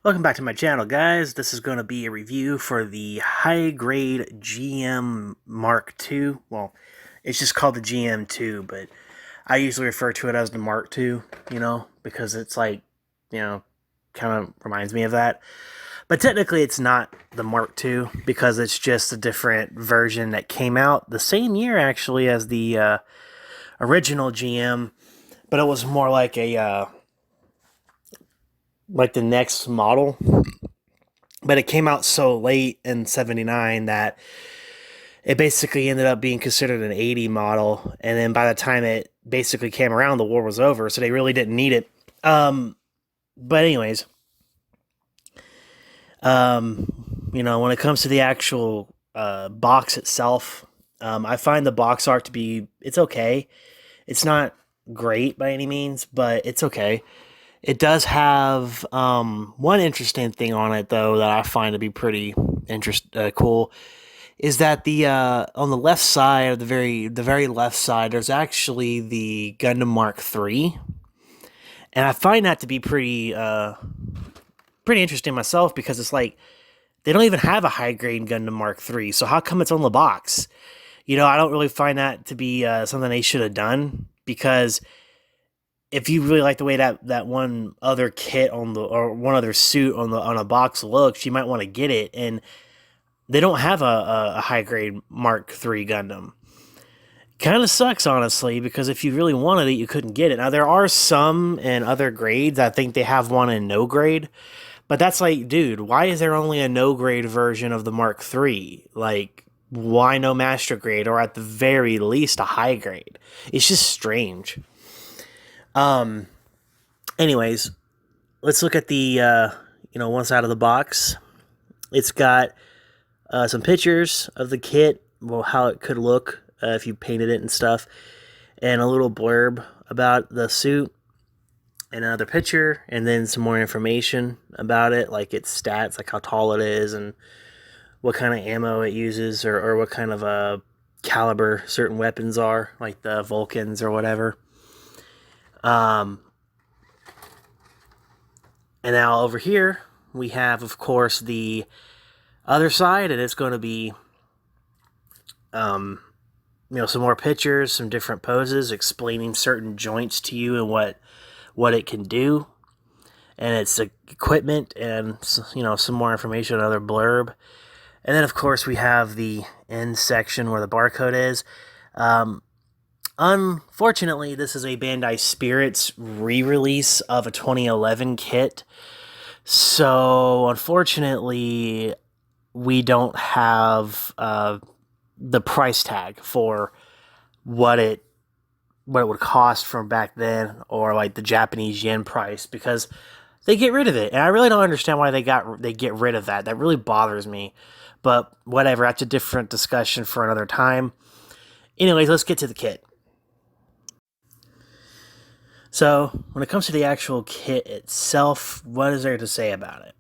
Welcome back to my channel, guys. This is going to be a review for the high-grade GM Mark II. Well, it's just called the GM2, but I usually refer to it as the Mark II, because it's like, kind of reminds me of that. But technically, it's not the Mark II because it's just a different version that came out the same year, actually, as the original GM, but it was more like the next model, but it came out so late in 79 that it basically ended up being considered an 80 model. And then by the time it basically came around, the war was over. So they really didn't need it. But anyways, when it comes to the actual box itself, I find the box art to be, it's okay. It's not great by any means, but it's okay. It does have one interesting thing on it, though, that I find to be pretty cool, is that the on the left side, of the very left side, there's actually the Gundam Mark III, and I find that to be pretty interesting myself because it's like they don't even have a high grade Gundam Mark III, so how come it's on the box? I don't really find that to be something they should have done because if you really like the way that one other kit or one other suit on a box looks, you might want to get it. And they don't have a high grade Mark III Gundam. Kind of sucks, honestly, because if you really wanted it, you couldn't get it. Now there are some in other grades. I think they have one in no grade, but that's like, dude, why is there only a no grade version of the Mark III? Like, why no master grade or at the very least a high grade? It's just strange. Um, Anyways, let's look at the one side of the box. It's got some pictures of the kit, well, how it could look if you painted it and stuff, and a little blurb about the suit, and another picture, and then some more information about it, like its stats, like how tall it is, and what kind of ammo it uses, or what kind of caliber certain weapons are, like the Vulcans or whatever. Um, And now over here, we have, of course, the other side, and it's going to be, some more pictures, some different poses, explaining certain joints to you and what it can do, and its equipment, and some more information, another blurb, and then of course we have the end section where the barcode is. Um, Unfortunately, this is a Bandai Spirits re-release of a 2011 kit. So, unfortunately, we don't have the price tag for what it would cost from back then, or like the Japanese yen price, because they get rid of it, and I really don't understand why they get rid of that. That really bothers me. But whatever, that's a different discussion for another time. Anyways, let's get to the kit. So, when it comes to the actual kit itself, what is there to say about it?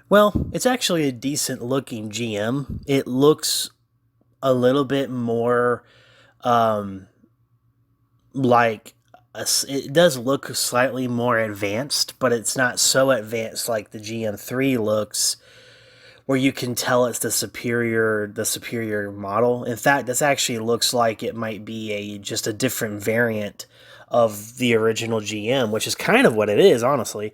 Well, it's actually a decent looking GM. It looks a little bit more um, like it does look slightly more advanced, but it's not so advanced like the GM3 looks, where you can tell it's the superior model. In fact, this actually looks like it might be just a different variant of the original GM, which is kind of what it is, honestly.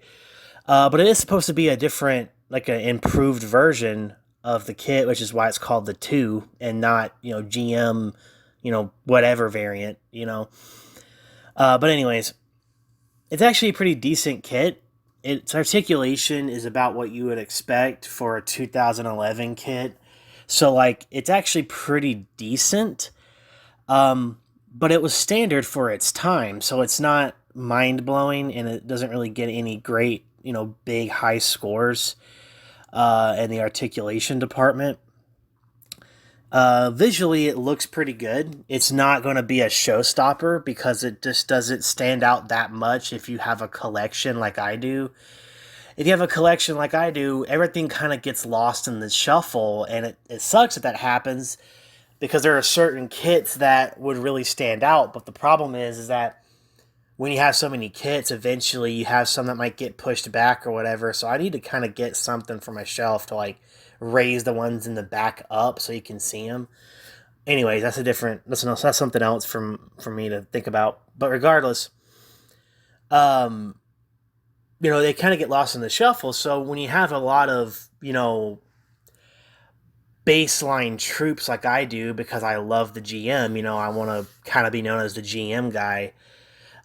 But it is supposed to be a different, like an improved version of the kit, which is why it's called the 2 and not, GM, whatever variant, But anyways, it's actually a pretty decent kit. Its articulation is about what you would expect for a 2011 kit. So, like, it's actually pretty decent. But it was standard for its time, so it's not mind blowing, and it doesn't really get any great, big high scores in the articulation department. Visually, it looks pretty good. It's not going to be a showstopper because it just doesn't stand out that much if you have a collection like I do. If you have a collection like I do, everything kind of gets lost in the shuffle, and it sucks that happens because there are certain kits that would really stand out. But the problem is that when you have so many kits, eventually you have some that might get pushed back or whatever. So I need to kind of get something for my shelf to like raise the ones in the back up so you can see them. Anyways, that's something else for me to think about. But regardless, um, they kind of get lost in the shuffle. So when you have a lot of baseline troops like I do, because I love the GM, I want to kind of be known as the GM guy.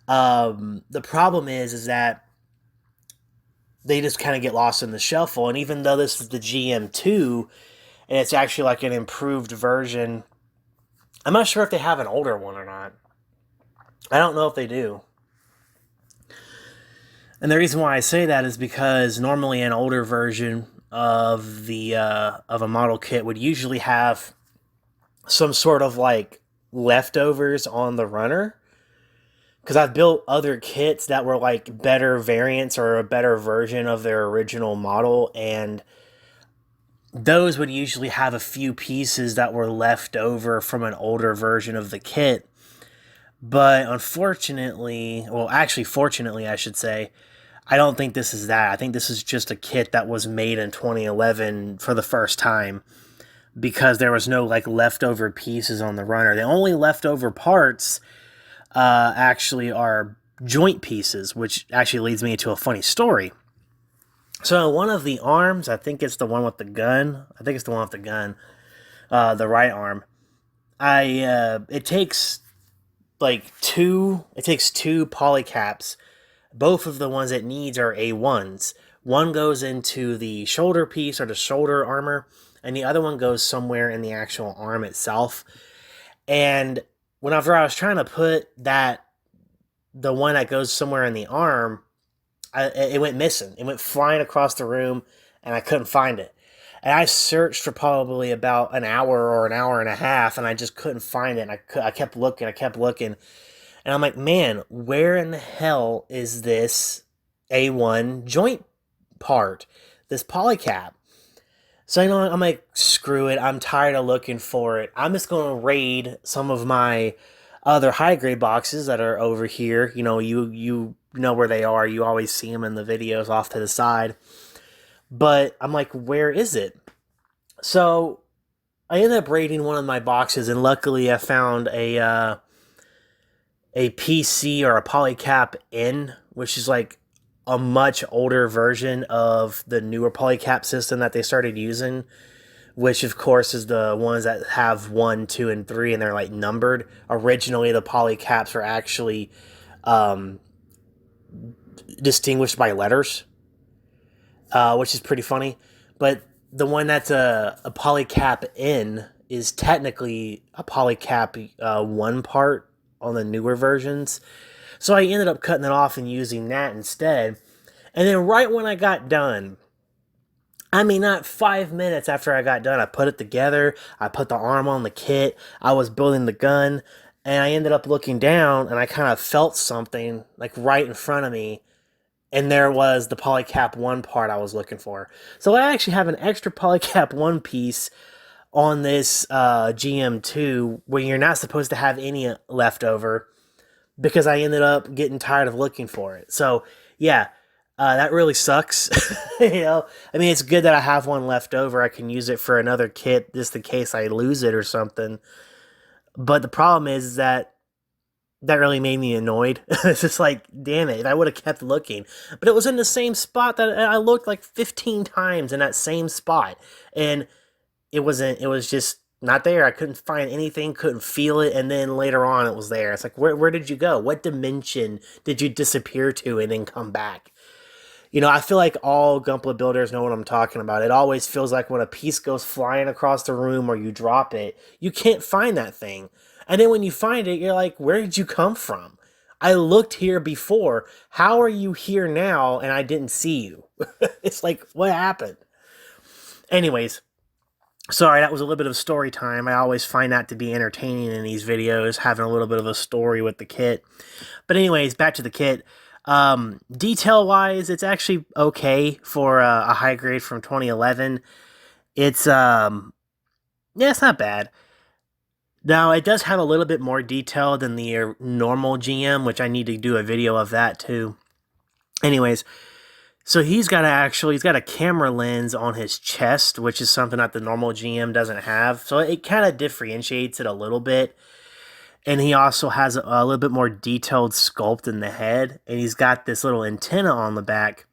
The problem is that they just kind of get lost in the shuffle. And even though this is the GM2 and it's actually like an improved version, I'm not sure if they have an older one or not. I don't know if they do. And the reason why I say that is because normally an older version of a model kit would usually have some sort of like leftovers on the runner. Because I've built other kits that were like better variants or a better version of their original model, and those would usually have a few pieces that were left over from an older version of the kit. But unfortunately, well, actually, fortunately, I should say, I don't think this is that. I think this is just a kit that was made in 2011 for the first time because there was no like leftover pieces on the runner. The only leftover parts actually are joint pieces, which actually leads me into a funny story. So one of the arms, I think it's the one with the gun. I think it's the one with the gun, the right arm. It takes two polycaps. Both of the ones it needs are A1s. One goes into the shoulder piece or the shoulder armor, and the other one goes somewhere in the actual arm itself. And whenever I was trying to put the one that goes somewhere in the arm, it went missing. It went flying across the room, and I couldn't find it. And I searched for probably about an hour or an hour and a half, and I just couldn't find it. And I kept looking, and I'm like, man, where in the hell is this A1 joint part, this polycap? So I'm like, screw it. I'm tired of looking for it. I'm just going to raid some of my other high grade boxes that are over here. You know where they are. You always see them in the videos off to the side. But I'm like, where is it? So I ended up raiding one of my boxes, and luckily I found a PC or a polycap N, which is like a much older version of the newer polycap system that they started using, which of course is the ones that have 1, 2, and 3, and they're like numbered. Originally, the polycaps are actually distinguished by letters, which is pretty funny. But the one that's a polycap N is technically a polycap 1 part on the newer versions. So I ended up cutting it off and using that instead. And then right when I got done, I mean, not 5 minutes after I got done, I put it together. I put the arm on the kit. I was building the gun. And I ended up looking down, and I kind of felt something like right in front of me. And there was the polycap 1 part I was looking for. So I actually have an extra polycap 1 piece on this GM2 where you're not supposed to have any leftover, because I ended up getting tired of looking for it. So, yeah, that really sucks. I mean, it's good that I have one left over. I can use it for another kit just in case I lose it or something. But the problem is that really made me annoyed. It's just like, damn it, I would have kept looking. But it was in the same spot that I looked like 15 times in that same spot. And it was just not there. I couldn't find anything, couldn't feel it, and then later on it was there. It's like, where did you go? What dimension did you disappear to and then come back? I feel like all Gunpla builders know what I'm talking about. It always feels like when a piece goes flying across the room or you drop it, you can't find that thing. And then when you find it, you're like, where did you come from? I looked here before. How are you here now and I didn't see you? It's like, what happened? Anyways, sorry, that was a little bit of story time. I always find that to be entertaining in these videos, having a little bit of a story with the kit. But anyways, back to the kit. Detail-wise, it's actually okay for a high grade from 2011. It's, yeah, it's not bad. Now, it does have a little bit more detail than the normal GM, which I need to do a video of that too. Anyways, so he's got a camera lens on his chest, which is something that the normal GM doesn't have. So it kind of differentiates it a little bit. And he also has a little bit more detailed sculpt in the head, and he's got this little antenna on the back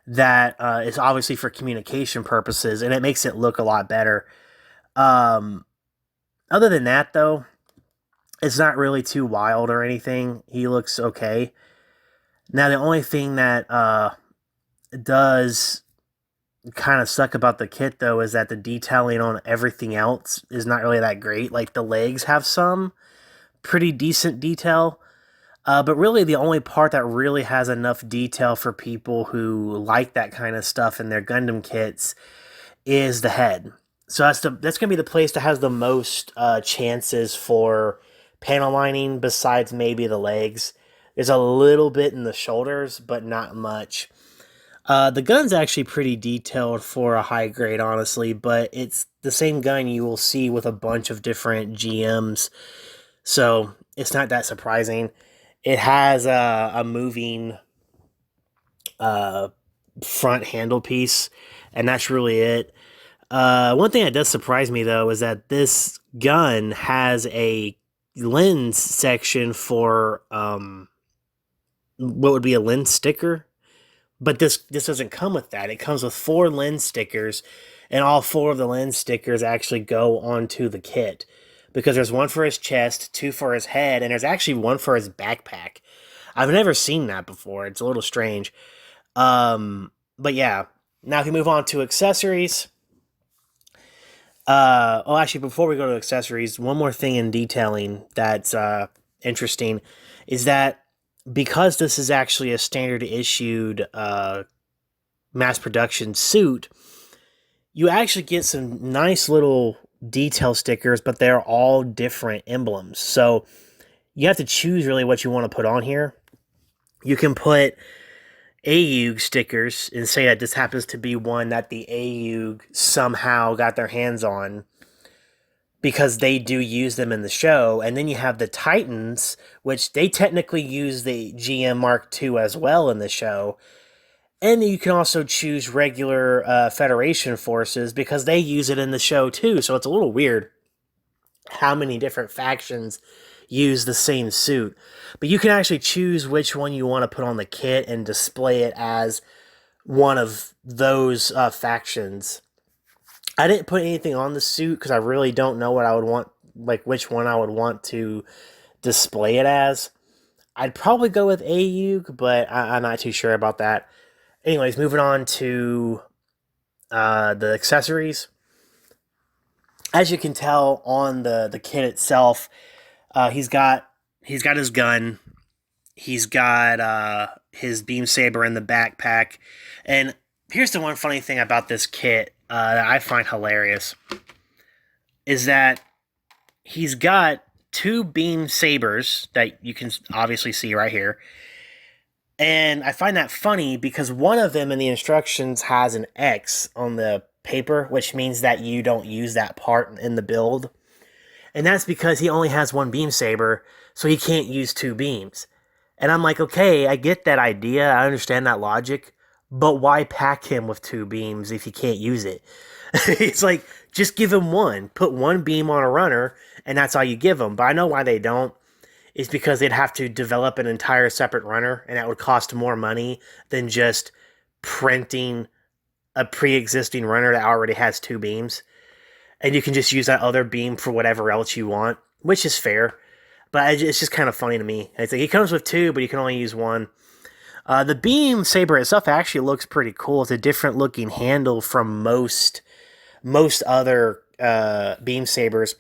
that is obviously for communication purposes, and it makes it look a lot better. Um, Other than that, though, it's not really too wild or anything. He looks okay. Now, the only thing that does kind of suck about the kit, though, is that the detailing on everything else is not really that great. Like, the legs have some pretty decent detail. But really, the only part that really has enough detail for people who like that kind of stuff in their Gundam kits is the head. So that's gonna be the place that has the most chances for panel lining, besides maybe the legs. There's a little bit in the shoulders, but not much. The gun's actually pretty detailed for a high grade, honestly, but it's the same gun you will see with a bunch of different GMs, so it's not that surprising. It has a moving uh, front handle piece, and that's really it. One thing that does surprise me though is that this gun has a lens section for what would be a lens sticker, but this doesn't come with that. It comes with 4 lens stickers, and all 4 of the lens stickers actually go onto the kit because there's one for his chest, 2 for his head, and there's actually one for his backpack. I've never seen that before. It's a little strange. But yeah. Now if you move on to accessories, actually, before we go to accessories, one more thing in detailing that's interesting is that because this is actually a standard issued mass production suit, you actually get some nice little detail stickers, but they're all different emblems. So you have to choose really what you want to put on here. You can put AUG stickers and say that this happens to be one that the AUG somehow got their hands on because they do use them in the show. And then you have the Titans, which they technically use the GM Mark II as well in the show. And you can also choose regular Federation forces because they use it in the show too. So it's a little weird how many different factions use the same suit. But you can actually choose which one you want to put on the kit and display it as one of those factions. I didn't put anything on the suit because I really don't know what I would want, like which one I would want to display it as. I'd probably go with AUG, but I'm not too sure about that. Anyways, moving on to the accessories. As you can tell on the kit itself, he's got his gun, he's got his beam saber in the backpack, and here's the one funny thing about this kit that I find hilarious is that he's got 2 beam sabers that you can obviously see right here. And I find that funny because one of them in the instructions has an X on the paper, which means that you don't use that part in the build. And that's because he only has 1 beam saber, so he can't use 2 beams. And I'm like, okay, I get that idea, I understand that logic, but why pack him with 2 beams if he can't use it? It's like, just give him 1. Put 1 beam on a runner, and that's all you give him. But I know why they don't. Is because they'd have to develop an entire separate runner, and that would cost more money than just printing a pre-existing runner that already has 2 beams. And you can just use that other beam for whatever else you want, which is fair. But it's just kind of funny to me. It's like he comes with 2, but you can only use 1. The beam saber itself actually looks pretty cool. It's a different looking handle from most other beam sabers.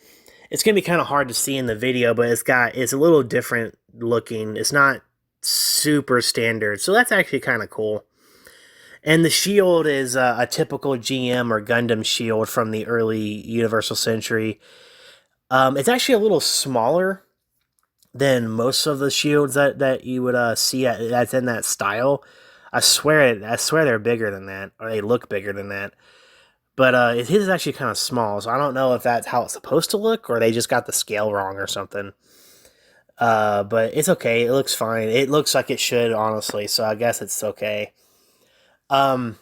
It's gonna be kind of hard to see in the video, but it's a little different looking. It's not super standard, so that's actually kind of cool. And the shield is a typical GM or Gundam shield from the early Universal Century. It's actually a little smaller than most of the shields that you would see that's in that style. I swear they're bigger than that, or they look bigger than that. But his is actually kind of small, so I don't know if that's how it's supposed to look or they just got the scale wrong or something. But it's okay. It looks fine. It looks like it should, honestly. So I guess it's okay. Um,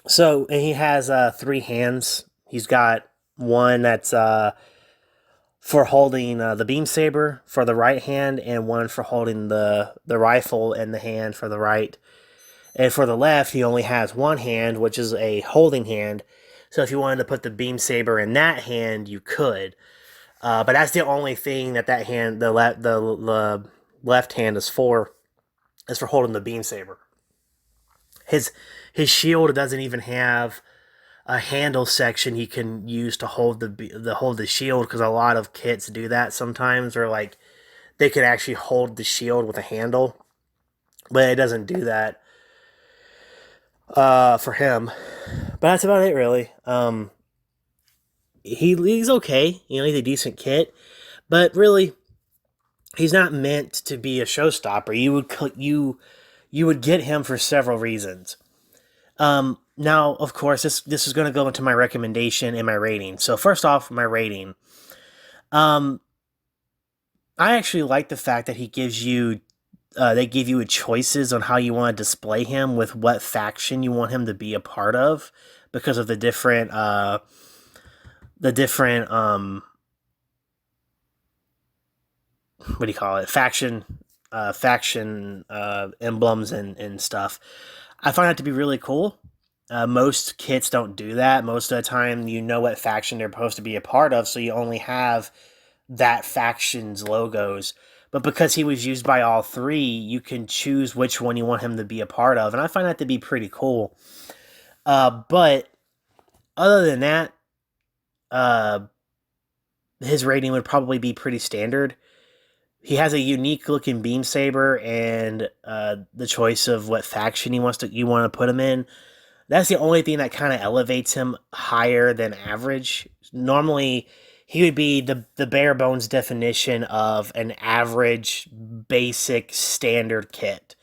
so and he has three hands. He's got one that's for holding the beam saber for the right hand, and one for holding the rifle in the hand for the right. And for the left, he only has one hand, which is a holding hand. So if you wanted to put the beam saber in that hand, you could. But that's the only thing that hand, the left hand is for holding the beam saber. His his shield doesn't even have a handle section he can use to hold the shield, because a lot of kits do that sometimes, or like they can actually hold the shield with a handle, but it doesn't do that for him. But that's about it, really. He's okay. You know, he's a decent kit, but really, he's not meant to be a showstopper. You would get him for several reasons. Now, of course, this is going to go into my recommendation and my rating. So first off, my rating. Um, I actually like the fact that they give you choices on how you want to display him, with what faction you want him to be a part of, because of the different what do you call it, faction emblems and stuff. I find that to be really cool. Most kits don't do that. Most of the time, you know what faction they're supposed to be a part of, so you only have that faction's logos. But because he was used by all three, you can choose which one you want him to be a part of, and I find that to be pretty cool. But other than that, uh, his rating would probably be pretty standard. He has a unique looking beam saber, and the choice of what faction you want to put him in. That's the only thing that kind of elevates him higher than average. Normally, he would be the bare bones definition of an average, basic, standard kit.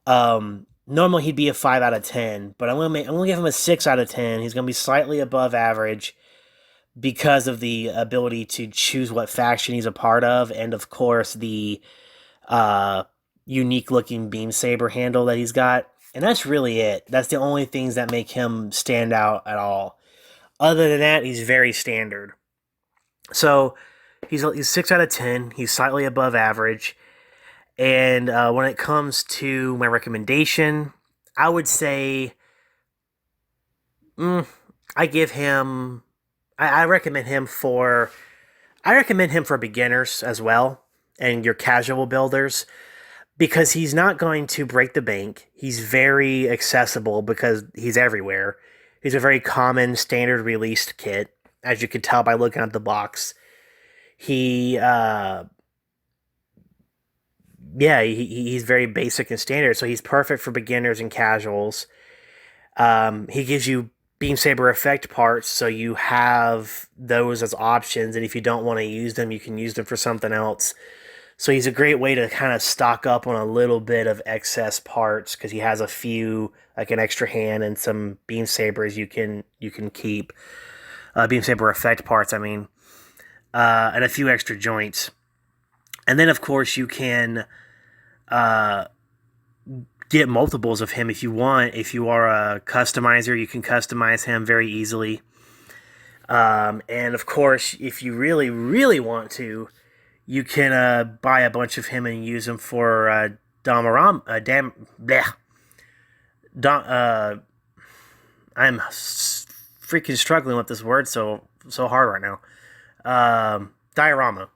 Normally he'd be a 5 out of 10, but I'm gonna give him a 6 out of 10. He's gonna be slightly above average because of the ability to choose what faction he's a part of, and of course the uh, unique looking beam saber handle that he's got. And that's really it. That's the only things that make him stand out at all. Other than that, he's very standard. So he's 6 out of 10. He's slightly above average. And when it comes to my recommendation, I would say I give him. I recommend him for. I recommend him for beginners as well, and your casual builders, because he's not going to break the bank. He's very accessible because he's everywhere. He's a very common standard released kit, as you could tell by looking at the box. He he's very basic and standard, so he's perfect for beginners and casuals. He gives you beam saber effect parts, so you have those as options, and if you don't want to use them, you can use them for something else. So he's a great way to kind of stock up on a little bit of excess parts, because he has a few, like an extra hand and some beam sabers you can keep. Beam saber effect parts, I mean, and a few extra joints. And then, of course, you can uh, get multiples of him if you want. If you are a customizer, you can customize him very easily. And of course, if you really, really want to, you can buy a bunch of him and use him for Damaram. Bleh. I'm freaking struggling with this word so hard right now. Diorama.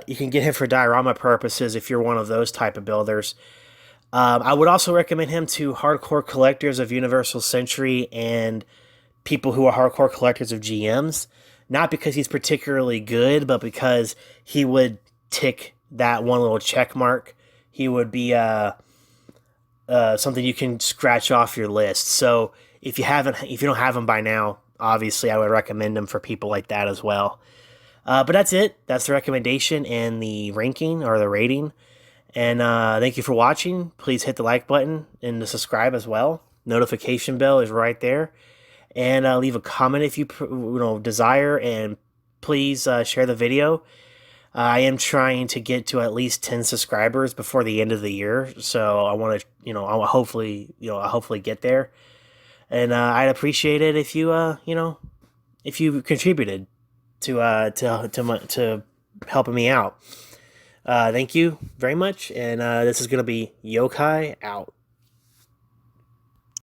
You can get him for diorama purposes if you're one of those type of builders. I would also recommend him to hardcore collectors of Universal Century and people who are hardcore collectors of GMs. Not because he's particularly good, but because he would tick that one little check mark. He would be something you can scratch off your list. So if you don't have him by now, obviously I would recommend him for people like that as well. But that's it. That's the recommendation and the ranking or the rating. And thank you for watching. Please hit the like button and the subscribe as well. notification bell is right there, and leave a comment if you desire, and please share the video. I am trying to get to at least 10 subscribers before the end of the year, so I want to, I hopefully, I hopefully get there, and I'd appreciate it if you, if you contributed to helping me out. Thank you very much, and this is gonna be Yokai out.